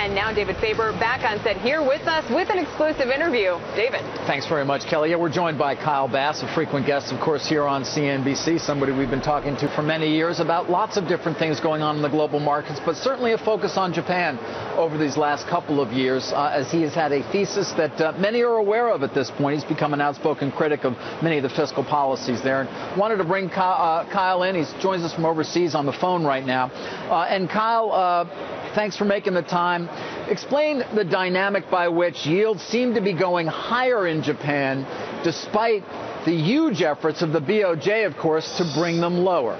And now David Faber back on set here with us with an exclusive interview. David. Thanks very much, Kelly. Yeah, we're joined by Kyle Bass, a frequent guest, of course, here on CNBC, somebody we've been talking to for many years about lots of different things going on in the global markets, but certainly a focus on Japan over these last couple of years, as he has had a thesis that many are aware of at this point. He's become an outspoken critic of many of the fiscal policies there. And wanted to bring Kyle in. He joins us from overseas on the phone right now. And Kyle, thanks for making the time. Explain the dynamic by which yields seem to be going higher in Japan, despite the huge efforts of the BOJ, of course, to bring them lower.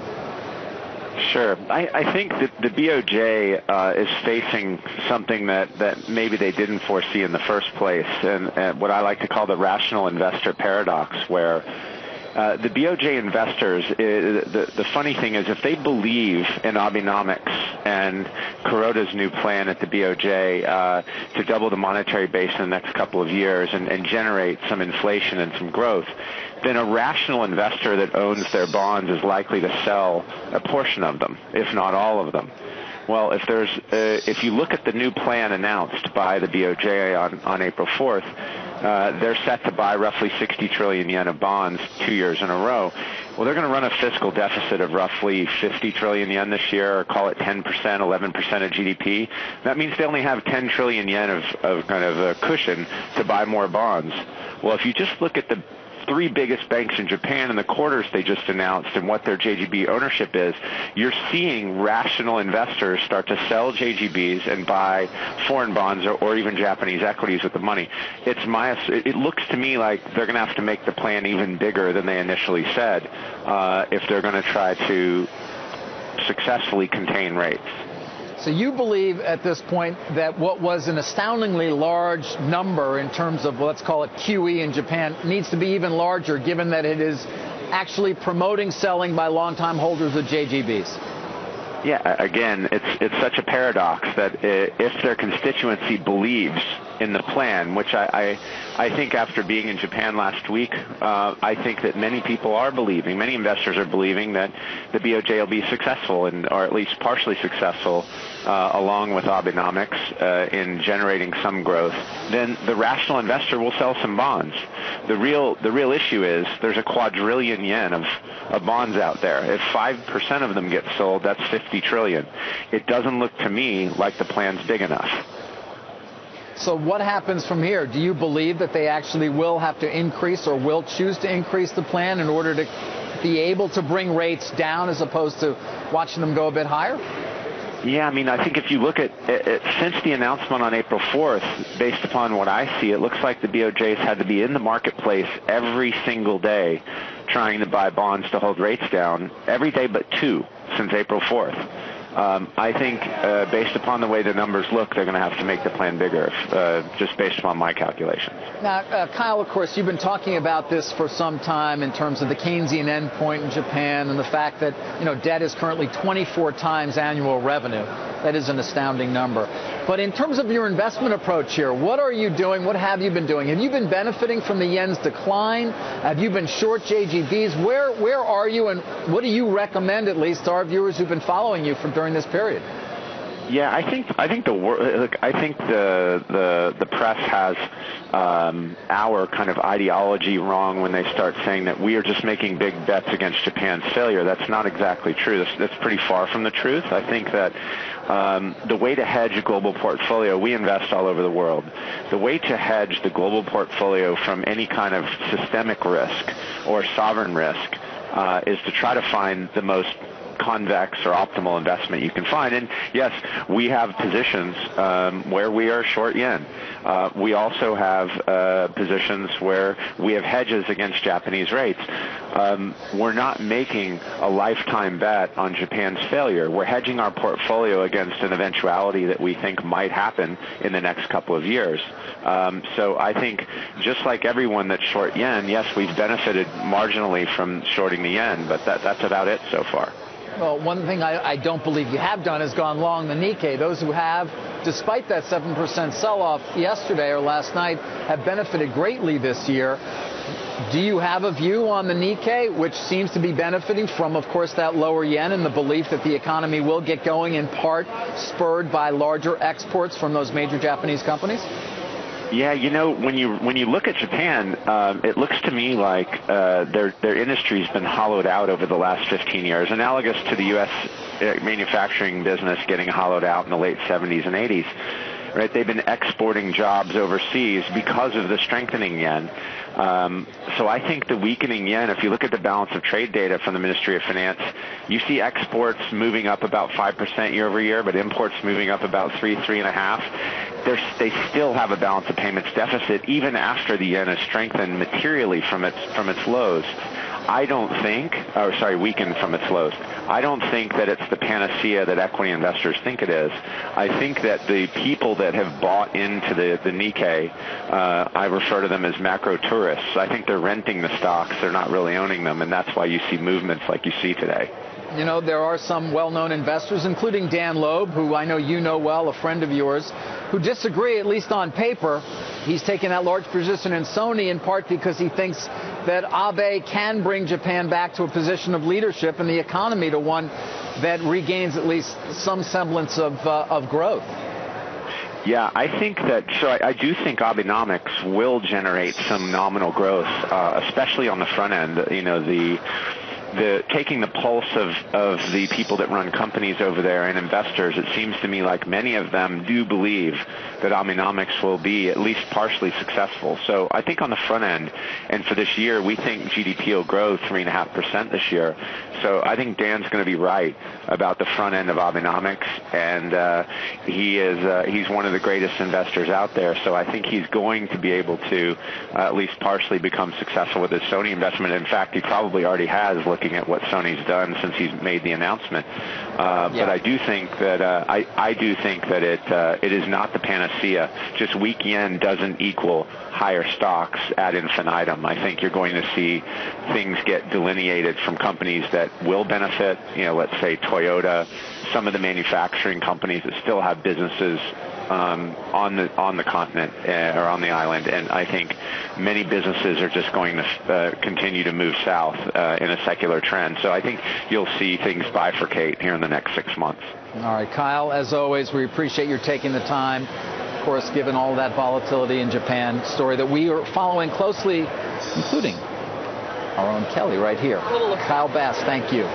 Sure. I think that the BOJ is facing something that maybe they didn't foresee in the first place, and what I like to call the rational investor paradox, where the BOJ investors, the funny thing is, if they believe in Abenomics and Kuroda's new plan at the BOJ to double the monetary base in the next couple of years and generate some inflation and some growth, then a rational investor that owns their bonds is likely to sell a portion of them, if not all of them. Well, if you look at the new plan announced by the BOJ on April 4th, they're set to buy roughly 60 trillion yen of bonds 2 years in a row. Well, they're going to run a fiscal deficit of roughly 50 trillion yen this year, or call it 10%, 11% of GDP. That means they only have 10 trillion yen of kind of a cushion to buy more bonds. Well, if you just look at the three biggest banks in Japan and the quarters they just announced and what their JGB ownership is, you're seeing rational investors start to sell JGBs and buy foreign bonds or even Japanese equities with the money. It looks to me like they're going to have to make the plan even bigger than they initially said if they're going to try to successfully contain rates. So you believe at this point that what was an astoundingly large number in terms of, let's call it QE in Japan, needs to be even larger, given that it is actually promoting selling by longtime holders of JGBs? Yeah, again, it's such a paradox that if their constituency believes in the plan, which I think after being in Japan last week, I think that many people are believing, many investors are believing that the BOJ will be successful, or at least partially successful, along with Abenomics in generating some growth, then the rational investor will sell some bonds. The real issue is there's a quadrillion yen of bonds out there. If 5% of them get sold, that's 50 trillion. It doesn't look to me like the plan's big enough. So what happens from here? Do you believe that they actually will have to increase or will choose to increase the plan in order to be able to bring rates down as opposed to watching them go a bit higher? Yeah, I mean, I think if you look at since the announcement on April 4th, based upon what I see, it looks like the BOJ's had to be in the marketplace every single day trying to buy bonds to hold rates down, every day but two since April 4th. I think based upon the way the numbers look, they're going to have to make the plan bigger, just based upon my calculations. Now, Kyle, of course, you've been talking about this for some time in terms of the Keynesian endpoint in Japan and the fact that, debt is currently 24 times annual revenue. That is an astounding number. But in terms of your investment approach here, what are you doing? What have you been doing? Have you been benefiting from the yen's decline? Have you been short JGBs? Where are you, and what do you recommend, at least, to our viewers who've been following you during this period? Yeah, I think the press has our kind of ideology wrong when they start saying that we are just making big bets against Japan's failure. That's not exactly true. That's pretty far from the truth. I think that the way to hedge a global portfolio, we invest all over the world. The way to hedge the global portfolio from any kind of systemic risk or sovereign risk is to try to find the most convex or optimal investment you can find. And yes, we have positions where we are short yen. We also have positions where we have hedges against Japanese rates. We're not making a lifetime bet on Japan's failure. We're hedging our portfolio against an eventuality that we think might happen in the next couple of years. So I think just like everyone that's short yen, yes, we've benefited marginally from shorting the yen, but that's about it so far. Well, one thing I don't believe you have done is gone long the Nikkei. Those who have, despite that 7% sell-off yesterday or last night, have benefited greatly this year. Do you have a view on the Nikkei, which seems to be benefiting from, of course, that lower yen and the belief that the economy will get going, in part spurred by larger exports from those major Japanese companies? Yeah, when you look at Japan, it looks to me like their industry's been hollowed out over the last 15 years, analogous to the U.S. Manufacturing business getting hollowed out in the late 70s and 80s. Right, they've been exporting jobs overseas because of the strengthening yen. So I think the weakening yen, if you look at the balance of trade data from the Ministry of Finance, you see exports moving up about 5% year over year, but imports moving up about 3.5%. They still have a balance of payments deficit even after the yen has strengthened materially from its lows. Weakened from its lows. I don't think that it's the panacea that equity investors think it is. I think that the people that have bought into the Nikkei, I refer to them as macro tourists. I think they're renting the stocks. They're not really owning them, and that's why you see movements like you see today. There are some well-known investors, including Dan Loeb, who I know you know well, a friend of yours, who disagree, at least on paper. He's taken that large position in Sony in part because he thinks that Abe can bring Japan back to a position of leadership and the economy to one that regains at least some semblance of growth. Yeah, I think that, I do think Abenomics will generate some nominal growth, especially on the front end. Taking the pulse of the people that run companies over there and investors, it seems to me like many of them do believe that Abenomics will be at least partially successful. So I think on the front end, and for this year, we think GDP will grow 3.5% this year. So I think Dan's going to be right about the front end of Abenomics, and he's one of the greatest investors out there. So I think he's going to be able to at least partially become successful with his Sony investment. In fact, he probably already has, looking at what Sony's done since he's made the announcement. But I do think that it is not the panacea. Just weak yen doesn't equal higher stocks ad infinitum. I think you're going to see things get delineated from companies that will benefit. Let's say Toyota, some of the manufacturing companies that still have businesses on the continent or on the island, and I think many businesses are just going to continue to move south in a secular trend. So I think you'll see things bifurcate here in the next 6 months. All right, Kyle, as always, we appreciate your taking the time. Of course, given all that volatility in Japan, story that we are following closely, including our own Kelly right here. Kyle Bass, thank you.